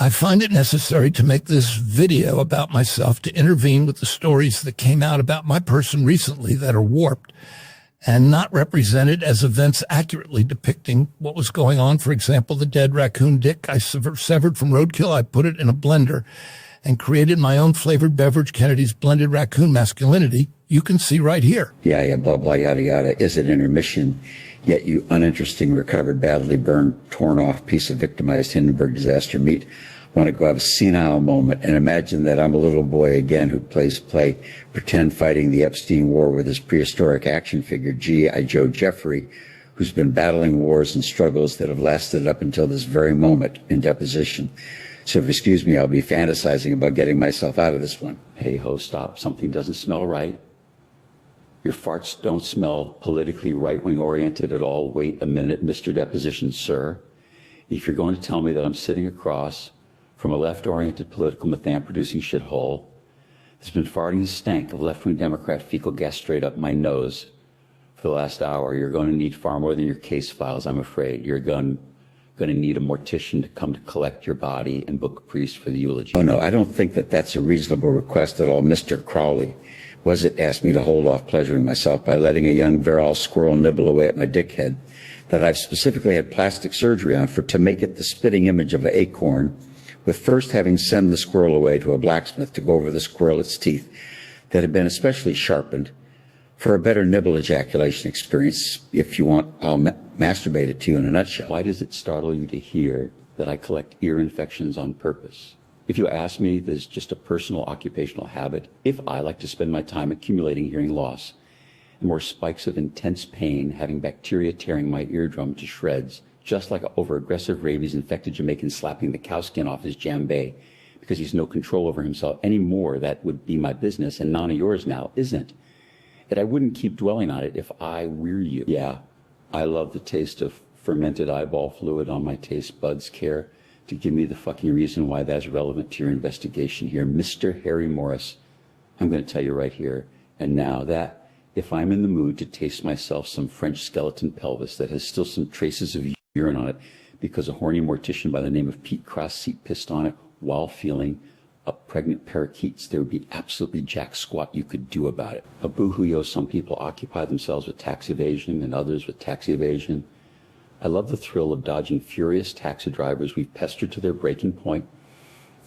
I find it necessary to make this video about myself to intervene with the stories that came out about my person recently that are warped and not represented as events accurately depicting what was going on. For example, the dead raccoon dick I severed from roadkill. I put it in a blender and created my own flavored beverage, Kennedy's Blended Raccoon Masculinity. You can see right here. Yeah, blah, blah, yada, yada. Is it intermission? Yet you uninteresting, recovered, badly burned, torn off piece of victimized Hindenburg disaster meat want to go have a senile moment and imagine that I'm a little boy again who plays play, pretend fighting the Epstein War with his prehistoric action figure, G.I. Joe Jeffrey, who's been battling wars and struggles that have lasted up until this very moment in deposition. So if you excuse me, I'll be fantasizing about getting myself out of this one. Hey, ho, stop. Something doesn't smell right. Your farts don't smell politically right-wing oriented at all. Wait a minute, Mr. Deposition, sir. If you're going to tell me that I'm sitting across from a left-oriented political methane-producing shithole that's been farting the stank of left-wing Democrat fecal gas straight up my nose for the last hour, you're going to need far more than your case files, I'm afraid. You're going to need a mortician to come to collect your body and book a priest for the eulogy. Oh, no, I don't think that that's a reasonable request at all. Mr. Crowley, was it asked me to hold off pleasuring myself by letting a young virile squirrel nibble away at my dickhead that I've specifically had plastic surgery on to make it the spitting image of an acorn, with first having sent the squirrel away to a blacksmith to go over the squirrel's teeth that had been especially sharpened for a better nibble ejaculation experience. If you want, I'll masturbate it to you in a nutshell. Why does it startle you to hear that I collect ear infections on purpose? If you ask me, there's just a personal occupational habit. If I like to spend my time accumulating hearing loss and more spikes of intense pain, having bacteria tearing my eardrum to shreds, just like an over-aggressive rabies-infected Jamaican slapping the cow skin off his djembe because he's no control over himself anymore. That would be my business, and none of yours now, isn't. And I wouldn't keep dwelling on it if I were you. Yeah, I love the taste of fermented eyeball fluid on my taste buds. Care to give me the fucking reason why that's relevant to your investigation here. Mr. Harry Morris, I'm going to tell you right here and now that if I'm in the mood to taste myself some French skeleton pelvis that has still some traces of urine on it because a horny mortician by the name of Pete Cross-Seat pissed on it while feeling a pregnant parakeets, there would be absolutely jack squat you could do about it. A boo-hoo-yo, some people occupy themselves with tax evasion and others with taxi evasion. I love the thrill of dodging furious taxi drivers we've pestered to their breaking point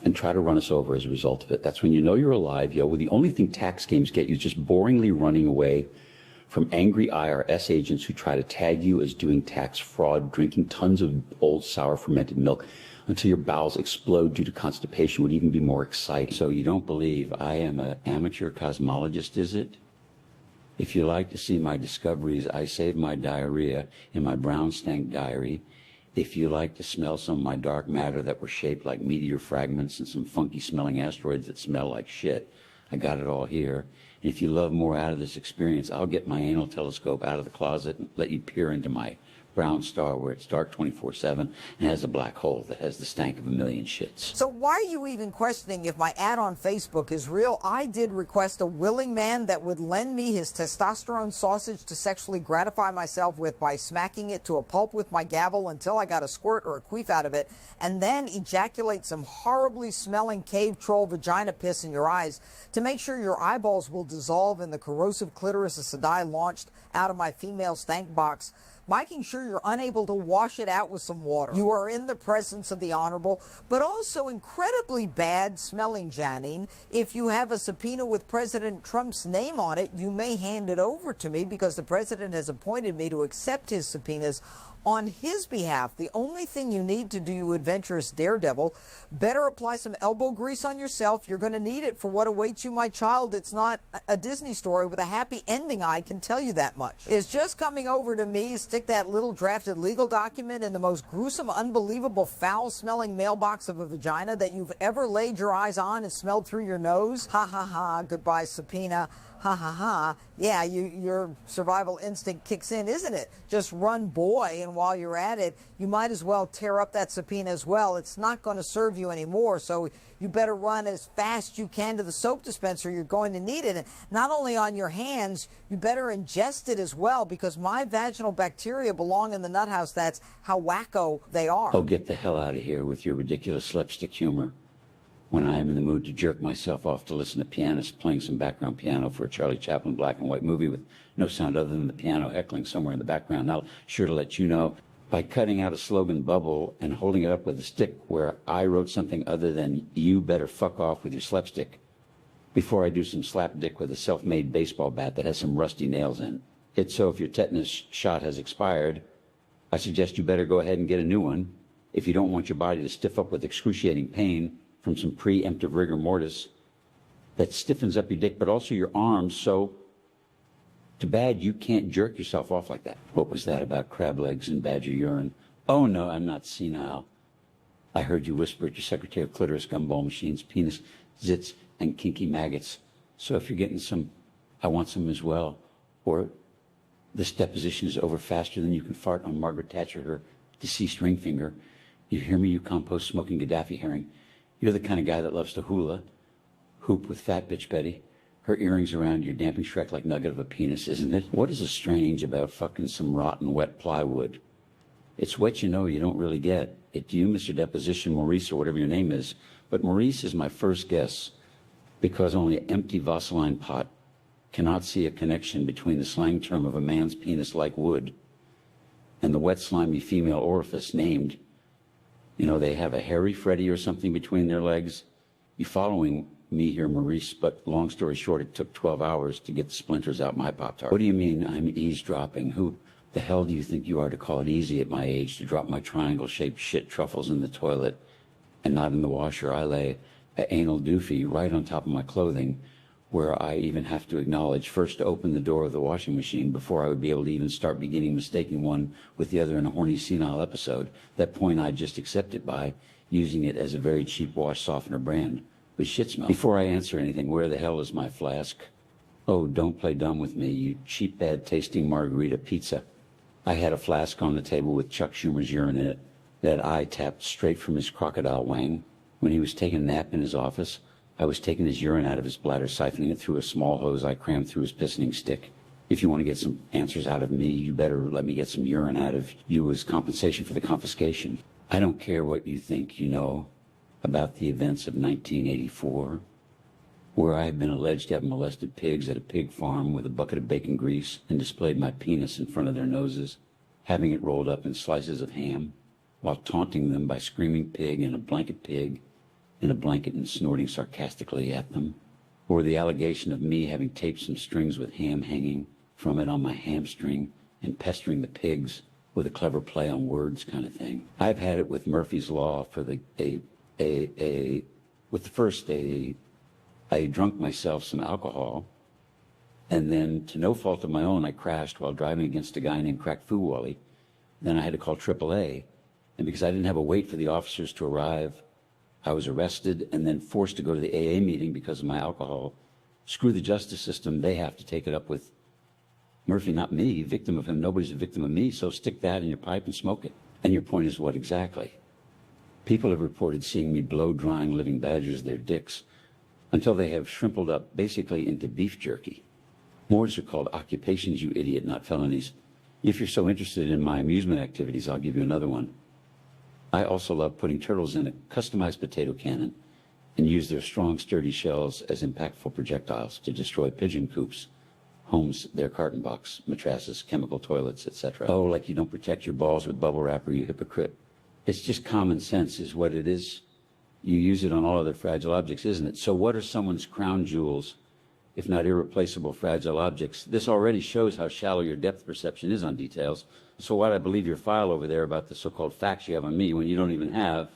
and try to run us over as a result of it. That's when you know you're alive, yo. Well, the only thing tax games get you is just boringly running away from angry IRS agents who try to tag you as doing tax fraud, drinking tons of old sour fermented milk until your bowels explode due to constipation would even be more exciting. So you don't believe I am an amateur cosmologist, is it? If you like to see my discoveries, I save my diarrhea in my brown stank diary. If you like to smell some of my dark matter that were shaped like meteor fragments and some funky smelling asteroids that smell like shit, I got it all here. And if you love more out of this experience, I'll get my anal telescope out of the closet and let you peer into my brown star where it's dark 24/7 and has a black hole that has the stank of a million shits. So why are you even questioning if my ad on Facebook is real? I did request a willing man that would lend me his testosterone sausage to sexually gratify myself with by smacking it to a pulp with my gavel until I got a squirt or a queef out of it, and then ejaculate some horribly smelling cave troll vagina piss in your eyes to make sure your eyeballs will dissolve in the corrosive clitoris as I launched out of my female stank box, making sure you're unable to wash it out with some water. You are in the presence of the honorable, but also incredibly bad-smelling Janine. If you have a subpoena with President Trump's name on it, you may hand it over to me because the president has appointed me to accept his subpoenas on his behalf. The only thing you need to do, you adventurous daredevil, better apply some elbow grease on yourself. You're going to need it for what awaits you, my child. It's not a Disney story with a happy ending, I can tell you that much. It's just coming over to me, stick that little drafted legal document in the most gruesome, unbelievable, foul-smelling mailbox of a vagina that you've ever laid your eyes on and smelled through your nose. Ha ha ha, goodbye subpoena. ha ha ha, yeah, your survival instinct kicks in, isn't it? Just run, boy, and while you're at it, you might as well tear up that subpoena as well. It's not going to serve you anymore, so you better run as fast you can to the soap dispenser. You're going to need it. And not only on your hands, you better ingest it as well, because my vaginal bacteria belong in the nut house. That's how wacko they are. Oh, get the hell out of here with your ridiculous slapstick humor. When I am in the mood to jerk myself off to listen to pianists playing some background piano for a Charlie Chaplin black and white movie with no sound other than the piano heckling somewhere in the background, I'll sure to let you know by cutting out a slogan bubble and holding it up with a stick where I wrote something other than "you better fuck off with your slapstick" before I do some slap dick with a self-made baseball bat that has some rusty nails in it. So if your tetanus shot has expired, I suggest you better go ahead and get a new one if you don't want your body to stiff up with excruciating pain from some preemptive rigor mortis that stiffens up your dick, but also your arms, so too bad you can't jerk yourself off like that. What was that about crab legs and badger urine? Oh no, I'm not senile. I heard you whisper at your secretary of clitoris, gumball machines, penis, zits, and kinky maggots. So if you're getting some, I want some as well. Or this deposition is over faster than you can fart on Margaret Thatcher, her deceased ring finger. You hear me, you compost smoking Gaddafi herring? You're the kind of guy that loves to hoop with fat bitch Betty. Her earrings around your damping Shrek-like nugget of a penis, isn't it? What is so strange about fucking some rotten wet plywood? It's what you know you don't really get. It's you, Mr. Deposition, Maurice, or whatever your name is. But Maurice is my first guess, because only an empty Vaseline pot cannot see a connection between the slang term of a man's penis like wood and the wet, slimy female orifice named, you know, they have a hairy Freddy or something between their legs. You following me here, Maurice, but long story short, it took 12 hours to get the splinters out my Pop-Tart. What do you mean I'm eavesdropping? Who the hell do you think you are to call it easy at my age to drop my triangle-shaped shit truffles in the toilet and not in the washer? I lay an anal doofy right on top of my clothing, where I even have to acknowledge first to open the door of the washing machine before I would be able to even start beginning mistaking one with the other in a horny senile episode. That point I just accepted by using it as a very cheap wash softener brand with shit smell. Before I answer anything, where the hell is my flask? Oh, don't play dumb with me, you cheap bad tasting margarita pizza. I had a flask on the table with Chuck Schumer's urine in it that I tapped straight from his crocodile wang when he was taking a nap in his office. I was taking his urine out of his bladder, siphoning it through a small hose I crammed through his pissoning stick. If you want to get some answers out of me, you better let me get some urine out of you as compensation for the confiscation. I don't care what you think you know about the events of 1984, where I have been alleged to have molested pigs at a pig farm with a bucket of bacon grease and displayed my penis in front of their noses, having it rolled up in slices of ham, while taunting them by screaming pig and a blanket pig in a blanket and snorting sarcastically at them, or the allegation of me having taped some strings with ham hanging from it on my hamstring and pestering the pigs with a clever play on words kind of thing. I've had it with Murphy's Law for I drunk myself some alcohol, and then to no fault of my own, I crashed while driving against a guy named Crack Foo Wally. Then I had to call AAA, and because I didn't have a wait for the officers to arrive, I was arrested and then forced to go to the AA meeting because of my alcohol. Screw the justice system. They have to take it up with Murphy, not me. Victim of him. Nobody's a victim of me. So stick that in your pipe and smoke it. And your point is what exactly? People have reported seeing me blow drying living badgers their dicks until they have shrimpled up basically into beef jerky. Mords are called occupations, you idiot, not felonies. If you're so interested in my amusement activities, I'll give you another one. I also love putting turtles in a customized potato cannon and use their strong, sturdy shells as impactful projectiles to destroy pigeon coops, homes, their carton box, mattresses, chemical toilets, etc. Oh, like you don't protect your balls with bubble wrapper, you hypocrite. It's just common sense is what it is. You use it on all other fragile objects, isn't it? So what are someone's crown jewels, if not irreplaceable fragile objects? This already shows how shallow your depth perception is on details. So why'd I believe your file over there about the so-called facts you have on me when you don't even have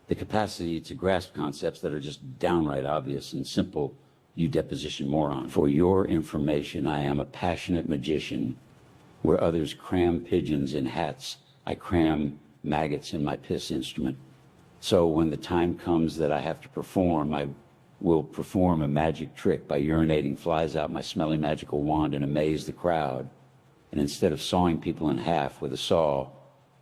the capacity to grasp concepts that are just downright obvious and simple, you deposition moron? For your information, I am a passionate magician. Where others cram pigeons in hats, I cram maggots in my piss instrument. So when the time comes that I have to perform, I will perform a magic trick by urinating flies out my smelly magical wand and amaze the crowd. And instead of sawing people in half with a saw,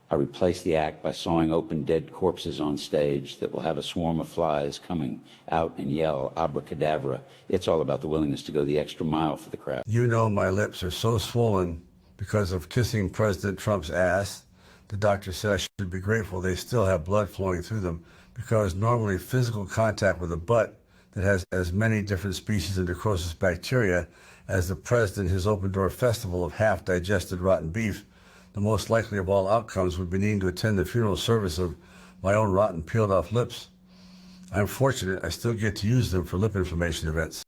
I replace the act by sawing open dead corpses on stage that will have a swarm of flies coming out and yell abracadabra. It's all about the willingness to go the extra mile for the crowd. You know my lips are so swollen because of kissing President Trump's ass. The doctor said I should be grateful they still have blood flowing through them, because normally physical contact with a butt that has as many different species of necrosis bacteria as the president his open door festival of half-digested rotten beef, the most likely of all outcomes would be needing to attend the funeral service of my own rotten peeled off lips. I'm fortunate I still get to use them for lip inflammation events.